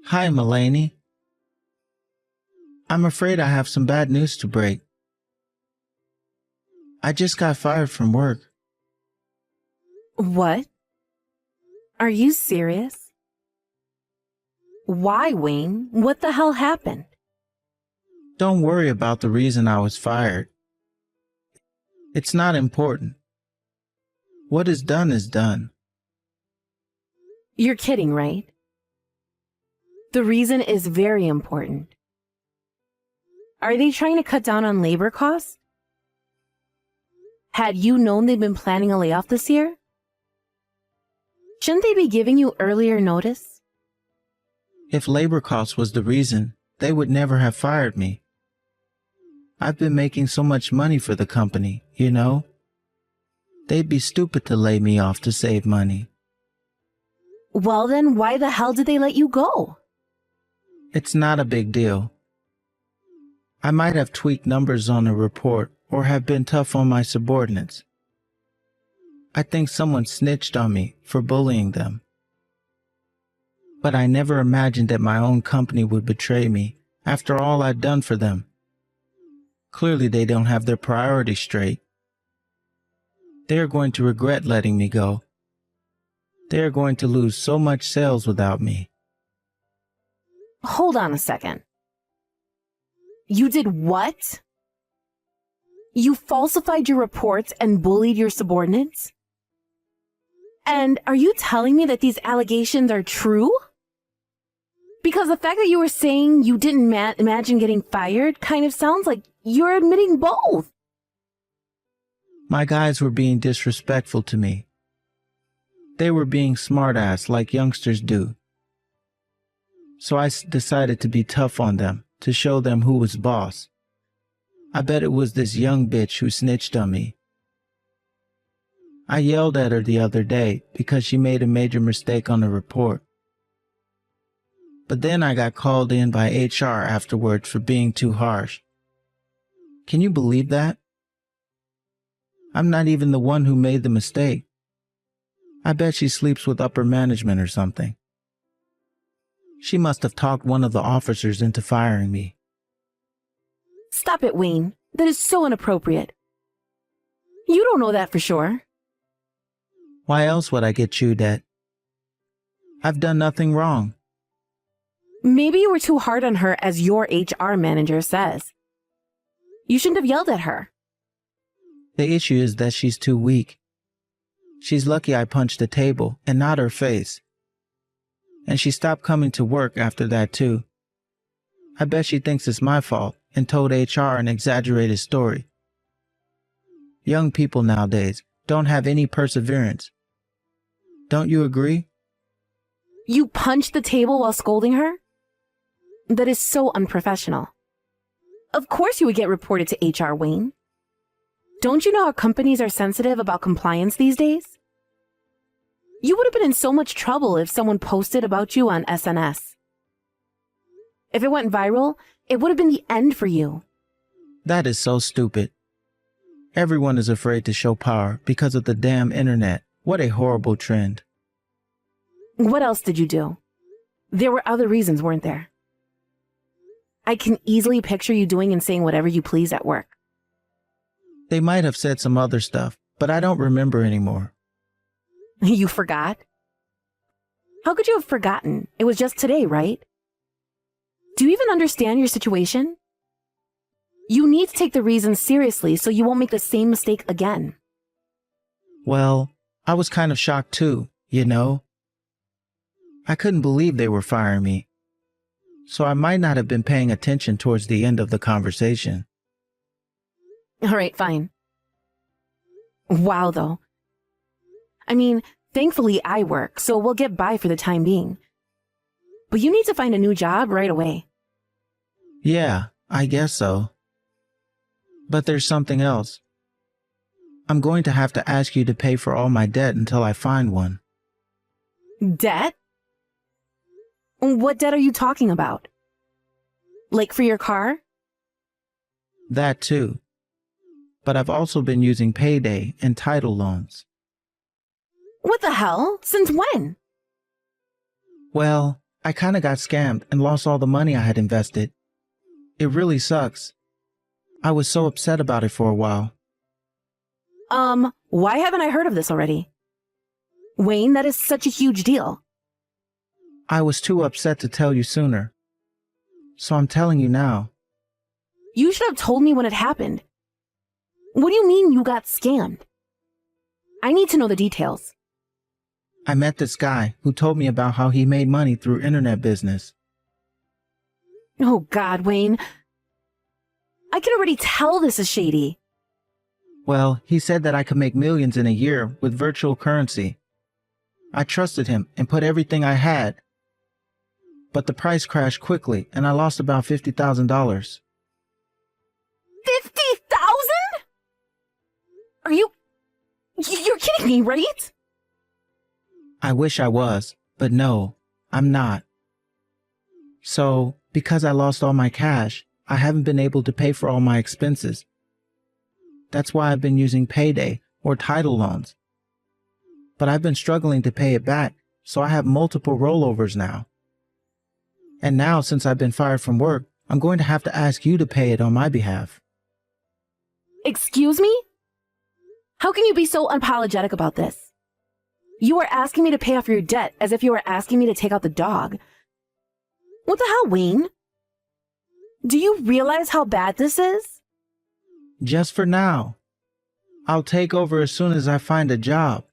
Hi, Mulaney. I'm afraid I have some bad news to break. I just got fired from work. What? Are you serious? Why, Wayne? What the hell happened? Don't worry about the reason I was fired. It's not important. What is done is done. You're kidding, right? The reason is very important. Are they trying to cut down on labor costs? Had you known they've been planning a layoff this year? Shouldn't they be giving you earlier notice? If labor costs was the reason, they would never have fired me. I've been making so much money for the company, you know? They'd be stupid to lay me off to save money. Well then, why the hell did they let you go? It's not a big deal. I might have tweaked numbers on a report or have been tough on my subordinates. I think someone snitched on me for bullying them. But I never imagined that my own company would betray me after all I'd done for them. Clearly they don't have their priorities straight. They are going to regret letting me go. They are going to lose so much sales without me. Hold on a second. You did what? You falsified your reports and bullied your subordinates? And are you telling me that these allegations are true? Because the fact that you were saying you didn't imagine getting fired kind of sounds like you're admitting both. My guys were being disrespectful to me. They were being smartass like youngsters do. So I decided to be tough on them, to show them who was boss. I bet it was this young bitch who snitched on me. I yelled at her the other day because she made a major mistake on the report. But then I got called in by HR afterwards for being too harsh. Can you believe that? I'm not even the one who made the mistake. I bet she sleeps with upper management or something. She must have talked one of the officers into firing me. Stop it, Wayne. That is so inappropriate. You don't know that for sure. Why else would I get chewed at? I've done nothing wrong. Maybe you were too hard on her, as your HR manager says. You shouldn't have yelled at her. The issue is that she's too weak. She's lucky I punched the table and not her face. And she stopped coming to work after that too. I bet she thinks it's my fault and told HR an exaggerated story. Young people nowadays don't have any perseverance. Don't you agree? You punched the table while scolding her? That is so unprofessional. Of course you would get reported to HR, Wayne. Don't you know how companies are sensitive about compliance these days? You would have been in so much trouble if someone posted about you on SNS. If it went viral, it would have been the end for you. That is so stupid. Everyone is afraid to show power because of the damn internet. What a horrible trend. What else did you do? There were other reasons, weren't there? I can easily picture you doing and saying whatever you please at work. They might have said some other stuff, but I don't remember anymore. You forgot? How could you have forgotten? It was just today, right? Do you even understand your situation? You need to take the reasons seriously so you won't make the same mistake again. Well, I was kind of shocked too, you know? I couldn't believe they were firing me. So I might not have been paying attention towards the end of the conversation. All right, fine. Wow, though. I mean, thankfully I work, so we'll get by for the time being. But you need to find a new job right away. Yeah, I guess so. But there's something else. I'm going to have to ask you to pay for all my debt until I find one. Debt? What debt are you talking about? Like for your car? That too. But I've also been using payday and title loans. What the hell? Since when? Well, I kinda got scammed and lost all the money I had invested. It really sucks. I was so upset about it for a while. Why haven't I heard of this already? Wayne, that is such a huge deal. I was too upset to tell you sooner. So I'm telling you now. You should have told me when it happened. What do you mean you got scammed? I need to know the details. I met this guy who told me about how he made money through internet business. Oh God, Wayne. I can already tell this is shady. Well, he said that I could make millions in a year with virtual currency. I trusted him and put everything I had. But the price crashed quickly and I lost about $50,000. 50,000? Are you're kidding me, right? I wish I was, but no, I'm not. So, because I lost all my cash, I haven't been able to pay for all my expenses. That's why I've been using payday or title loans. But I've been struggling to pay it back, so I have multiple rollovers now. And now, since I've been fired from work, I'm going to have to ask you to pay it on my behalf. Excuse me? How can you be so unapologetic about this? You are asking me to pay off your debt as if you were asking me to take out the dog. What the hell, Wayne? Do you realize how bad this is? Just for now. I'll take over as soon as I find a job.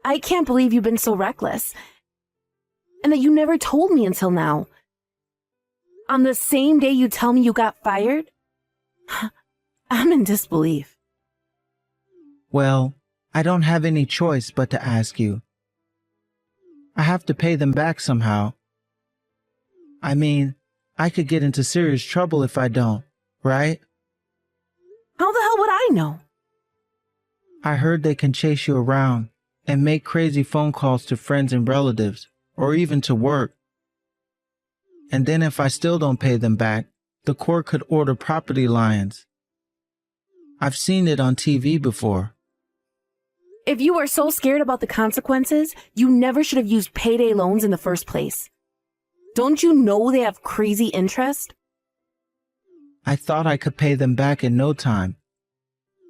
I can't believe you've been so reckless. And that you never told me until now. On the same day you tell me you got fired? I'm in disbelief. Well, I don't have any choice but to ask you. I have to pay them back somehow. I mean, I could get into serious trouble if I don't, right? How the hell would I know? I heard they can chase you around and make crazy phone calls to friends and relatives, or even to work. And then if I still don't pay them back, the court could order property liens. I've seen it on TV before. If you are so scared about the consequences, you never should have used payday loans in the first place. Don't you know they have crazy interest? I thought I could pay them back in no time.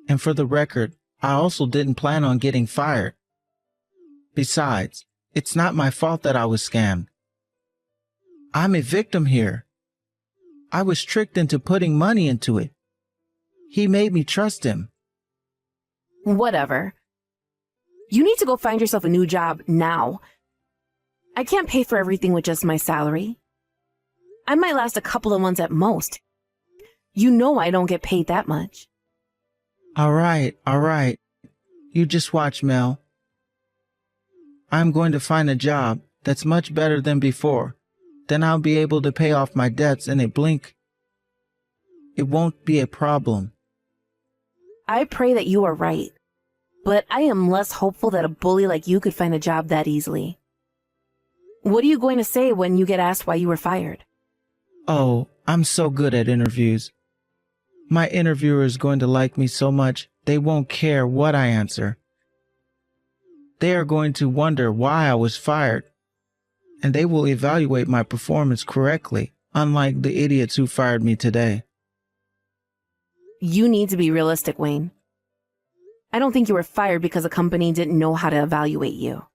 And for the record, I also didn't plan on getting fired. Besides, it's not my fault that I was scammed. I'm a victim here. I was tricked into putting money into it. He made me trust him. Whatever. You need to go find yourself a new job now. I can't pay for everything with just my salary. I might last a couple of months at most. You know I don't get paid that much. All right. You just watch, Mel. I'm going to find a job that's much better than before. Then I'll be able to pay off my debts in a blink. It won't be a problem. I pray that you are right. But I am less hopeful that a bully like you could find a job that easily. What are you going to say when you get asked why you were fired? Oh, I'm so good at interviews. My interviewer is going to like me so much they won't care what I answer. They are going to wonder why I was fired, and they will evaluate my performance correctly, unlike the idiots who fired me today. You need to be realistic, Wayne. I don't think you were fired because a company didn't know how to evaluate you.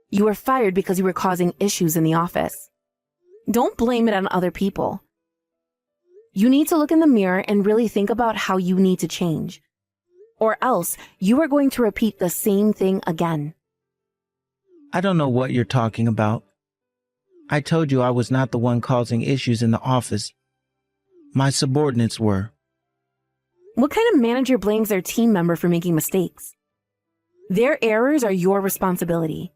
You were fired because you were causing issues in the office. Don't blame it on other people. You need to look in the mirror and really think about how you need to change. Or else you are going to repeat the same thing again. I don't know what you're talking about. I told you I was not the one causing issues in the office. My subordinates were. What kind of manager blames their team member for making mistakes? Their errors are your responsibility.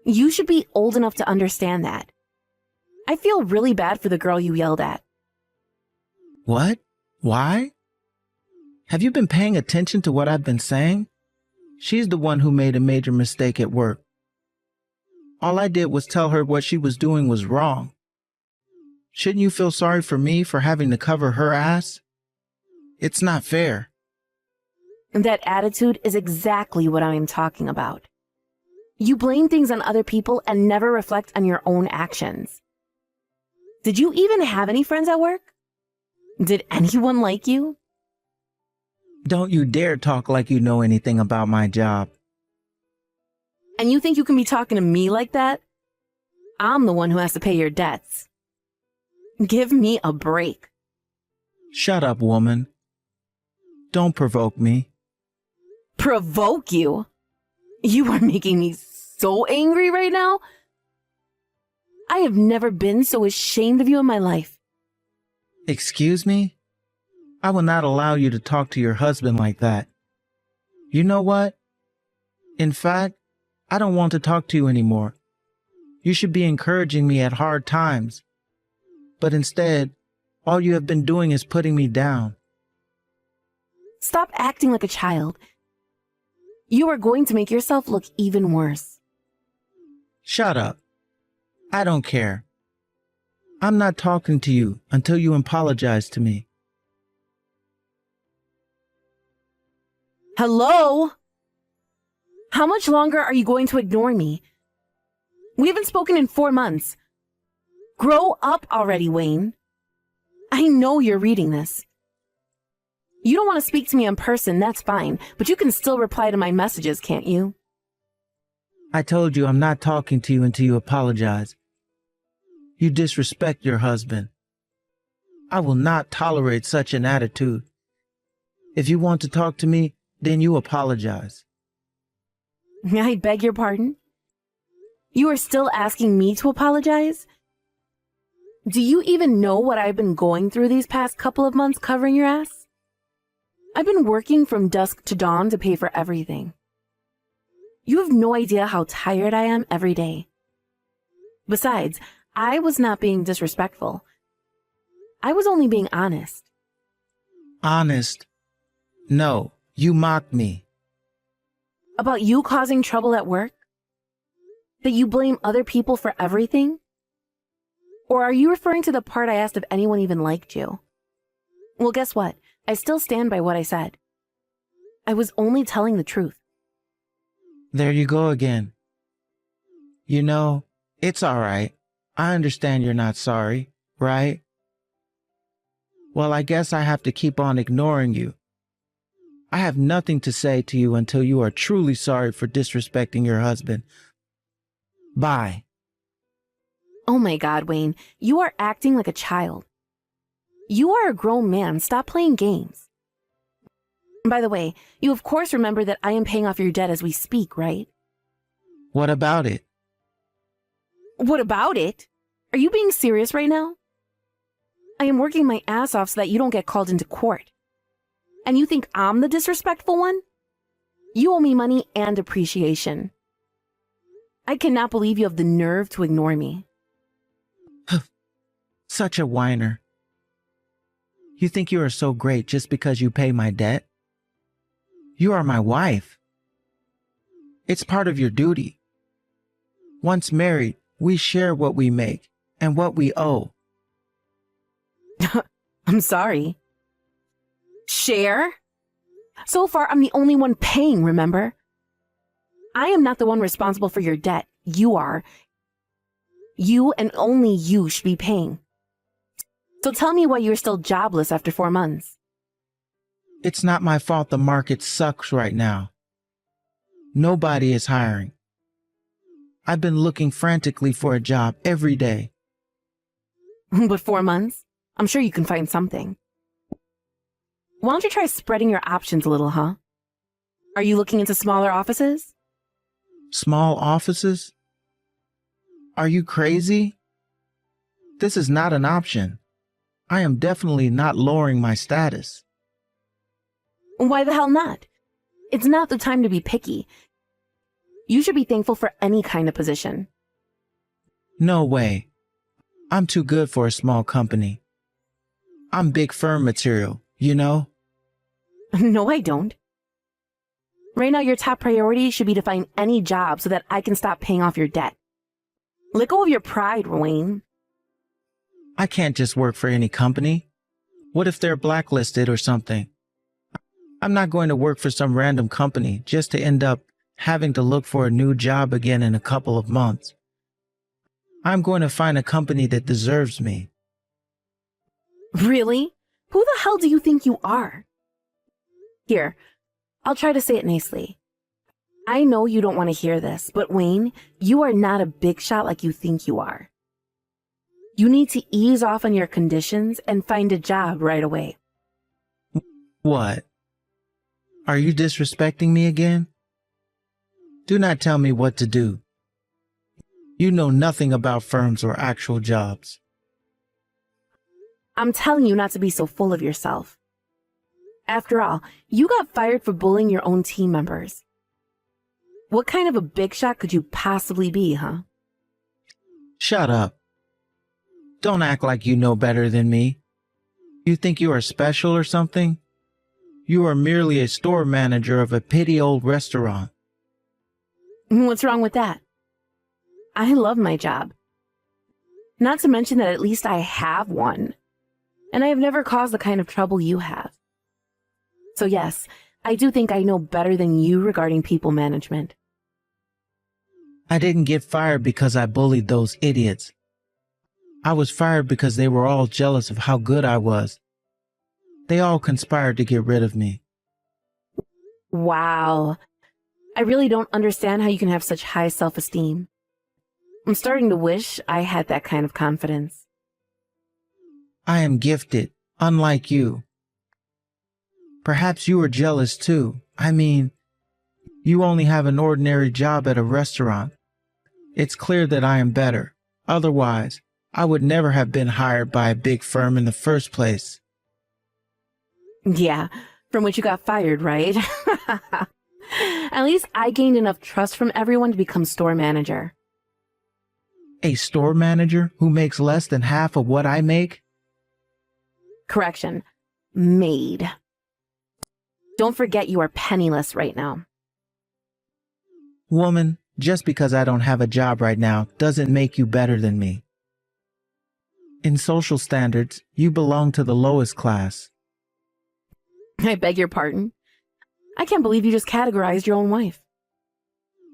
You should be old enough to understand that. I feel really bad for the girl you yelled at. What? Why? Have you been paying attention to what I've been saying? She's the one who made a major mistake at work. All I did was tell her what she was doing was wrong. Shouldn't you feel sorry for me for having to cover her ass? It's not fair. That attitude is exactly what I am talking about. You blame things on other people and never reflect on your own actions. Did you even have any friends at work? Did anyone like you? Don't you dare talk like you know anything about my job. And you think you can be talking to me like that? I'm the one who has to pay your debts. Give me a break. Shut up, woman. Don't provoke me. Provoke you? You are making me so angry right now. I have never been so ashamed of you in my life. Excuse me? I will not allow you to talk to your husband like that. You know what? In fact, I don't want to talk to you anymore. You should be encouraging me at hard times. But instead, all you have been doing is putting me down. Stop acting like a child. You are going to make yourself look even worse. Shut up. I don't care. I'm not talking to you until you apologize to me. Hello? How much longer are you going to ignore me? We haven't spoken in 4 months. Grow up already, Wayne. I know you're reading this. You don't want to speak to me in person, that's fine, but you can still reply to my messages, can't you? I told you I'm not talking to you until you apologize. You disrespect your husband. I will not tolerate such an attitude. If you want to talk to me, then you apologize. I beg your pardon? You are still asking me to apologize? Do you even know what I've been going through these past couple of months covering your ass? I've been working from dusk to dawn to pay for everything. You have no idea how tired I am every day. Besides, I was not being disrespectful. I was only being honest. Honest? No, you mocked me. About you causing trouble at work? That you blame other people for everything? Or are you referring to the part I asked if anyone even liked you? Well, guess what? I still stand by what I said. I was only telling the truth. There you go again. You know, it's all right. I understand you're not sorry, right? Well, I guess I have to keep on ignoring you. I have nothing to say to you until you are truly sorry for disrespecting your husband. Bye. Oh my God, Wayne, you are acting like a child. You are a grown man. Stop playing games. By the way, you of course remember that I am paying off your debt as we speak, right? What about it? What about it? Are you being serious right now? I am working my ass off so that you don't get called into court. And you think I'm the disrespectful one? You owe me money and appreciation. I cannot believe you have the nerve to ignore me. Such a whiner. You think you are so great just because you pay my debt? You are my wife. It's part of your duty. Once married, we share what we make and what we owe. I'm sorry. Share? So far, I'm the only one paying, remember? I am not the one responsible for your debt. You are. You and only you should be paying. So tell me why you're still jobless after 4 months. It's not my fault the market sucks right now. Nobody is hiring. I've been looking frantically for a job every day. But 4 months? I'm sure you can find something. Why don't you try spreading your options a little, huh? Are you looking into smaller offices? Small offices? Are you crazy? This is not an option. I am definitely not lowering my status. Why the hell not? It's not the time to be picky. You should be thankful for any kind of position. No way. I'm too good for a small company. I'm big firm material, you know? No, I don't. Right now, your top priority should be to find any job so that I can stop paying off your debt. Let go of your pride, Wayne. I can't just work for any company. What if they're blacklisted or something? I'm not going to work for some random company just to end up having to look for a new job again in a couple of months. I'm going to find a company that deserves me. Really? Who the hell do you think you are? Here, I'll try to say it nicely. I know you don't want to hear this, but Wayne, you are not a big shot like you think you are. You need to ease off on your conditions and find a job right away. What? Are you disrespecting me again? Do not tell me what to do. You know nothing about firms or actual jobs. I'm telling you not to be so full of yourself. After all, you got fired for bullying your own team members. What kind of a big shot could you possibly be, huh? Shut up. Don't act like you know better than me. You think you are special or something? You are merely a store manager of a petty old restaurant. What's wrong with that? I love my job. Not to mention that at least I have one. And I have never caused the kind of trouble you have. So yes, I do think I know better than you regarding people management. I didn't get fired because I bullied those idiots. I was fired because they were all jealous of how good I was. They all conspired to get rid of me. Wow. I really don't understand how you can have such high self-esteem. I'm starting to wish I had that kind of confidence. I am gifted, unlike you. Perhaps you are jealous too. I mean, you only have an ordinary job at a restaurant. It's clear that I am better. Otherwise, I would never have been hired by a big firm in the first place. Yeah, from which you got fired, right? At least I gained enough trust from everyone to become store manager. A store manager who makes less than half of what I make? Correction, maid. Don't forget you are penniless right now. Woman, just because I don't have a job right now doesn't make you better than me. In social standards, you belong to the lowest class. I beg your pardon? I can't believe you just categorized your own wife.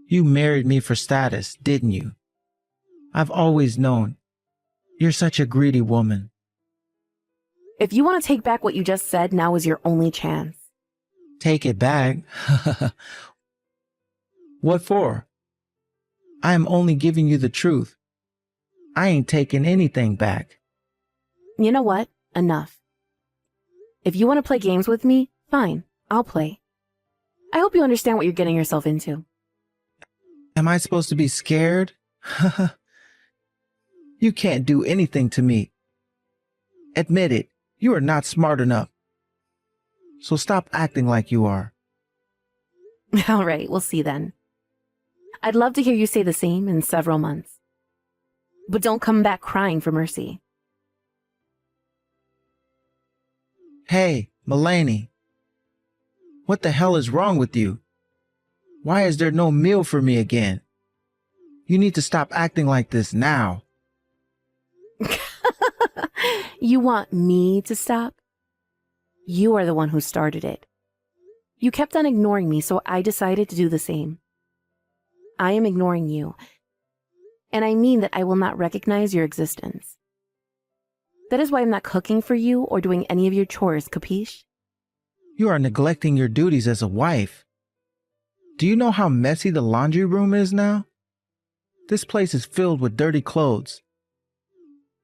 You married me for status, didn't you? I've always known. You're such a greedy woman. If you want to take back what you just said, now is your only chance. Take it back? What for? I am only giving you the truth. I ain't taking anything back. You know what? Enough. If you want to play games with me, fine, I'll play. I hope you understand what you're getting yourself into. Am I supposed to be scared? You can't do anything to me. Admit it, you are not smart enough. So stop acting like you are. All right, we'll see then. I'd love to hear you say the same in several months. But don't come back crying for mercy. Hey, Mulaney. What the hell is wrong with you? Why is there no meal for me again? You need to stop acting like this now. You want me to stop? You are the one who started it. You kept on ignoring me, so I decided to do the same. I am ignoring you. And I mean that I will not recognize your existence. That is why I'm not cooking for you or doing any of your chores, capiche? You are neglecting your duties as a wife. Do you know how messy the laundry room is now? This place is filled with dirty clothes.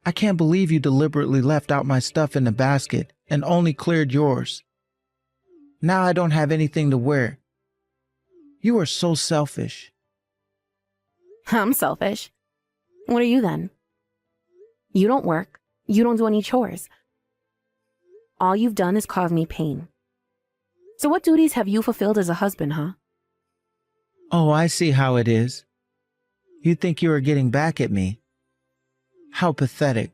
I can't believe you deliberately left out my stuff in the basket and only cleared yours. Now I don't have anything to wear. You are so selfish. I'm selfish. What are you then? You don't work. You don't do any chores. All you've done is cause me pain. So what duties have you fulfilled as a husband, huh? Oh, I see how it is. You think you are getting back at me. How pathetic.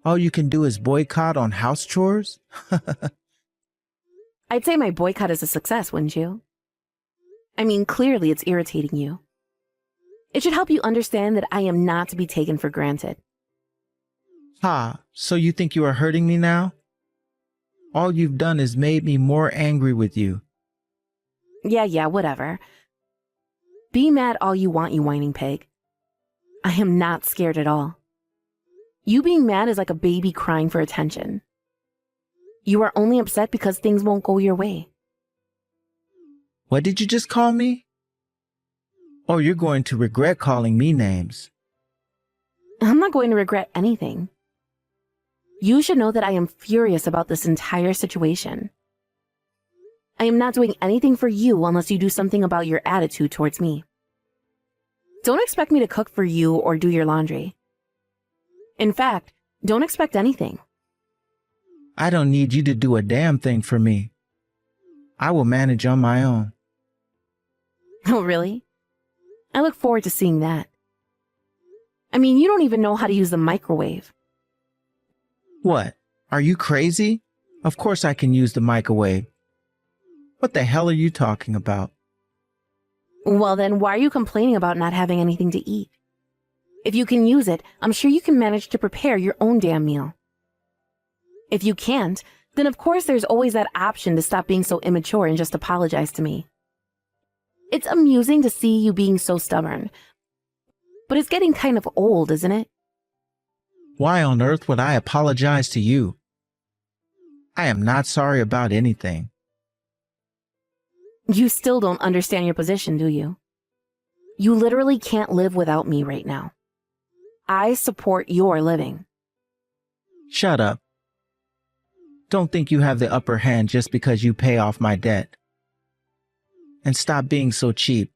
All you can do is boycott on house chores? I'd say my boycott is a success, wouldn't you? I mean, clearly it's irritating you. It should help you understand that I am not to be taken for granted. Ha, so you think you are hurting me now? All you've done is made me more angry with you. Yeah, whatever. Be mad all you want, you whining pig. I am not scared at all. You being mad is like a baby crying for attention. You are only upset because things won't go your way. What did you just call me? Oh, you're going to regret calling me names. I'm not going to regret anything. You should know that I am furious about this entire situation. I am not doing anything for you unless you do something about your attitude towards me. Don't expect me to cook for you or do your laundry. In fact, don't expect anything. I don't need you to do a damn thing for me. I will manage on my own. Oh, really? I look forward to seeing that. I mean, you don't even know how to use the microwave. What? Are you crazy? Of course I can use the microwave. What the hell are you talking about? Well, then why are you complaining about not having anything to eat? If you can use it, I'm sure you can manage to prepare your own damn meal. If you can't, then of course there's always that option to stop being so immature and just apologize to me. It's amusing to see you being so stubborn, but it's getting kind of old, isn't it? Why on earth would I apologize to you? I am not sorry about anything. You still don't understand your position, do you? You literally can't live without me right now. I support your living. Shut up. Don't think you have the upper hand just because you pay off my debt. And stop being so cheap.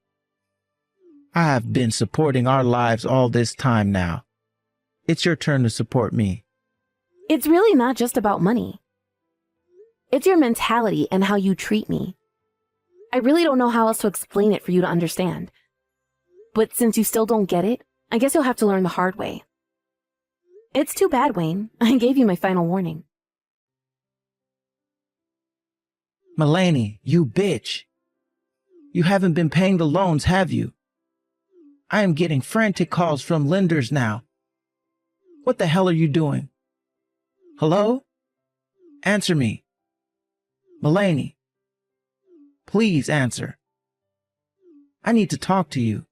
I have been supporting our lives all this time now. It's your turn to support me. It's really not just about money. It's your mentality and how you treat me. I really don't know how else to explain it for you to understand. But since you still don't get it, I guess you'll have to learn the hard way. It's too bad, Wayne. I gave you my final warning. Mulaney, you bitch. You haven't been paying the loans, have you? I am getting frantic calls from lenders now. What the hell are you doing? Hello? Answer me. Mulaney. Please answer. I need to talk to you.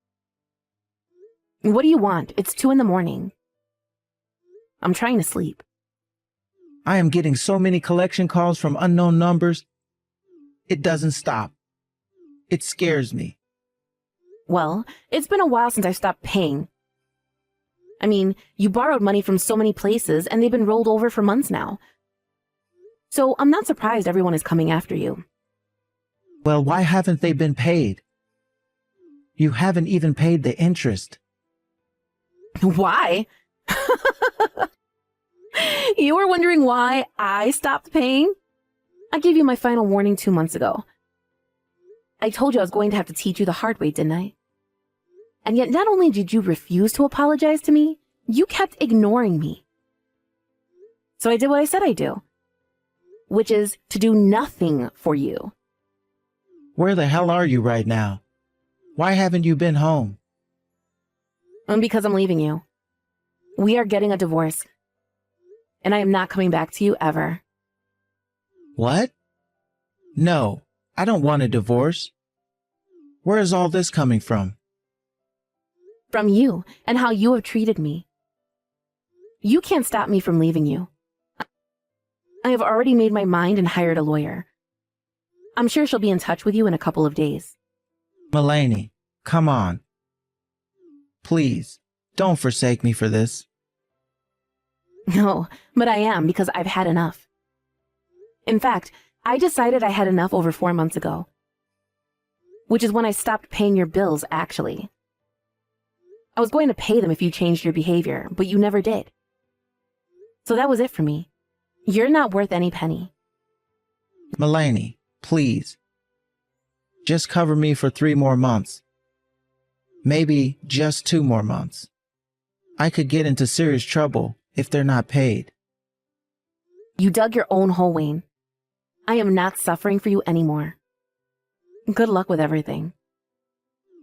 What do you want? It's 2 a.m. I'm trying to sleep. I am getting so many collection calls from unknown numbers. It doesn't stop. It scares me. Well, it's been a while since I stopped paying. I mean, you borrowed money from so many places and they've been rolled over for months now. So I'm not surprised everyone is coming after you. Well, why haven't they been paid? You haven't even paid the interest. Why? You were wondering why I stopped paying? I gave you my final warning 2 months ago. I told you I was going to have to teach you the hard way, didn't I? And yet not only did you refuse to apologize to me, you kept ignoring me. So I did what I said I'd do, which is to do nothing for you. Where the hell are you right now? Why haven't you been home? Because I'm leaving you. We are getting a divorce. And I am not coming back to you ever. What? No, I don't want a divorce. Where is all this coming from? From you and how you have treated me. You can't stop me from leaving you. I have already made my mind and hired a lawyer. I'm sure she'll be in touch with you in a couple of days. Mulaney, come on. Please, don't forsake me for this. No, but I am because I've had enough. In fact, I decided I had enough over 4 months ago. Which is when I stopped paying your bills, actually. I was going to pay them if you changed your behavior, but you never did. So that was it for me. You're not worth any penny. Mulaney, please. Just cover me for 3 more months. Maybe just 2 more months. I could get into serious trouble if they're not paid. You dug your own hole, Wayne. I am not suffering for you anymore. Good luck with everything.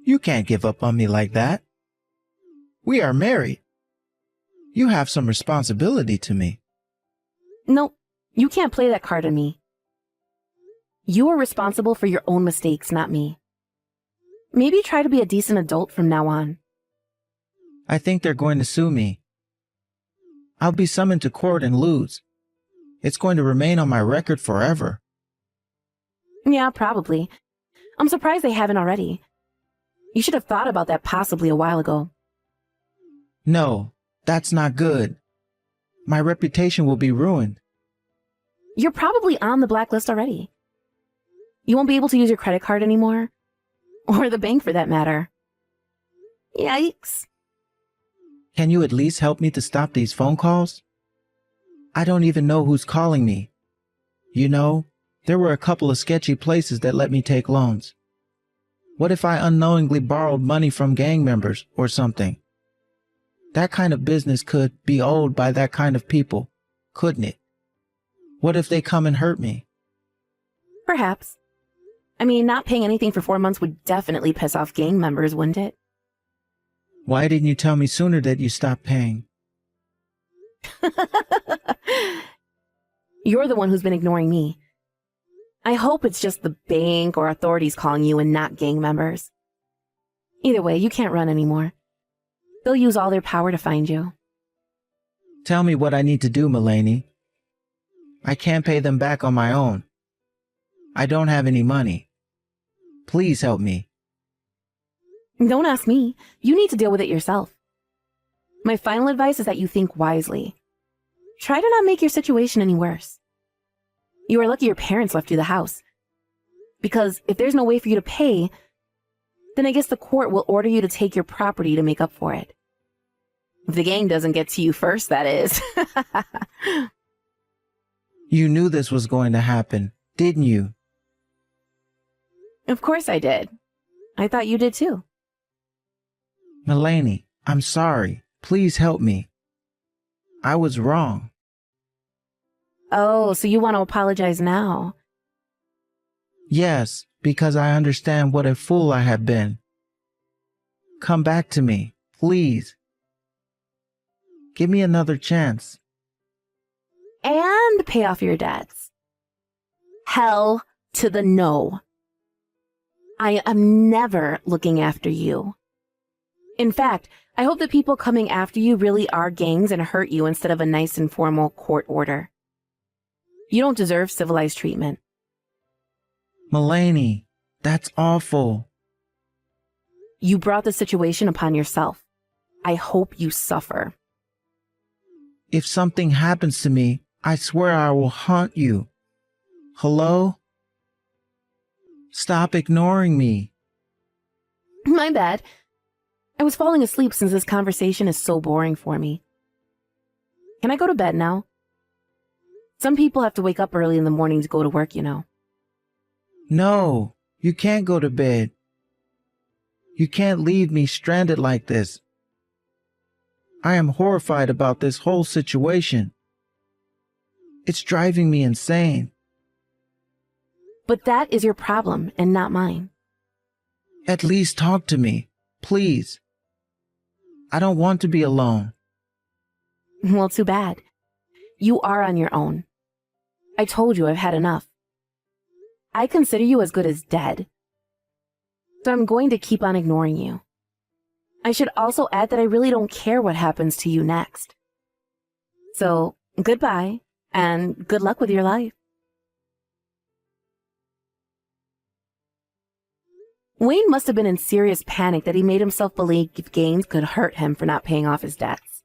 You can't give up on me like that. We are married. You have some responsibility to me. No, you can't play that card on me. You are responsible for your own mistakes, not me. Maybe try to be a decent adult from now on. I think they're going to sue me. I'll be summoned to court and lose. It's going to remain on my record forever. Yeah, probably. I'm surprised they haven't already. You should have thought about that possibly a while ago. No, that's not good. My reputation will be ruined. You're probably on the blacklist already. You won't be able to use your credit card anymore. Or the bank for that matter. Yikes. Can you at least help me to stop these phone calls? I don't even know who's calling me. You know, there were a couple of sketchy places that let me take loans. What if I unknowingly borrowed money from gang members or something? That kind of business could be owned by that kind of people, couldn't it? What if they come and hurt me? Perhaps. I mean, not paying anything for 4 months would definitely piss off gang members, wouldn't it? Why didn't you tell me sooner that you stopped paying? You're the one who's been ignoring me. I hope it's just the bank or authorities calling you and not gang members. Either way, you can't run anymore. They'll use all their power to find you. Tell me what I need to do, Mulaney. I can't pay them back on my own. I don't have any money. Please help me. Don't ask me. You need to deal with it yourself. My final advice is that you think wisely. Try to not make your situation any worse. You are lucky your parents left you the house. Because if there's no way for you to pay, then I guess the court will order you to take your property to make up for it. If the gang doesn't get to you first, that is. You knew this was going to happen, didn't you? Of course I did. I thought you did too. Mulaney, I'm sorry. Please help me. I was wrong. Oh, so you want to apologize now? Yes, because I understand what a fool I have been. Come back to me, please. Give me another chance. And pay off your debts. Hell to the no. I am never looking after you. In fact, I hope the people coming after you really are gangs and hurt you instead of a nice and formal court order. You don't deserve civilized treatment. Mulaney, that's awful. You brought the situation upon yourself. I hope you suffer. If something happens to me, I swear I will haunt you. Hello? Stop ignoring me. My bad. I was falling asleep since this conversation is so boring for me. Can I go to bed now? Some people have to wake up early in the morning to go to work, you know. No, you can't go to bed. You can't leave me stranded like this. I am horrified about this whole situation. It's driving me insane. But that is your problem and not mine. At least talk to me, please. I don't want to be alone. Well, too bad. You are on your own. I told you I've had enough. I consider you as good as dead. So I'm going to keep on ignoring you. I should also add that I really don't care what happens to you next. So, goodbye, and good luck with your life. Wayne must have been in serious panic that he made himself believe gangs could hurt him for not paying off his debts.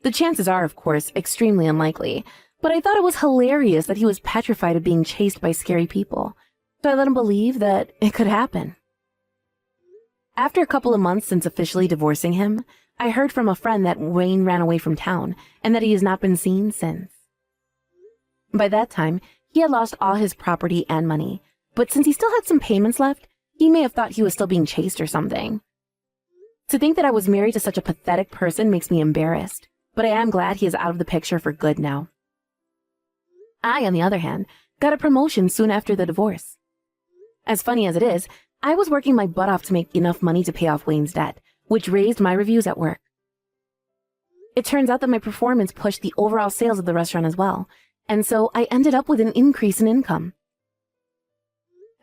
The chances are, of course, extremely unlikely, but I thought it was hilarious that he was petrified of being chased by scary people, so I let him believe that it could happen. After a couple of months since officially divorcing him, I heard from a friend that Wayne ran away from town and that he has not been seen since. By that time, he had lost all his property and money, but since he still had some payments left, he may have thought he was still being chased or something. To think that I was married to such a pathetic person makes me embarrassed, but I am glad he is out of the picture for good now. I, on the other hand, got a promotion soon after the divorce. As funny as it is, I was working my butt off to make enough money to pay off Wayne's debt, which raised my reviews at work. It turns out that my performance pushed the overall sales of the restaurant as well, and so I ended up with an increase in income.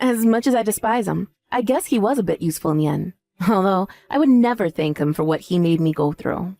As much as I despise him, I guess he was a bit useful in the end, although I would never thank him for what he made me go through.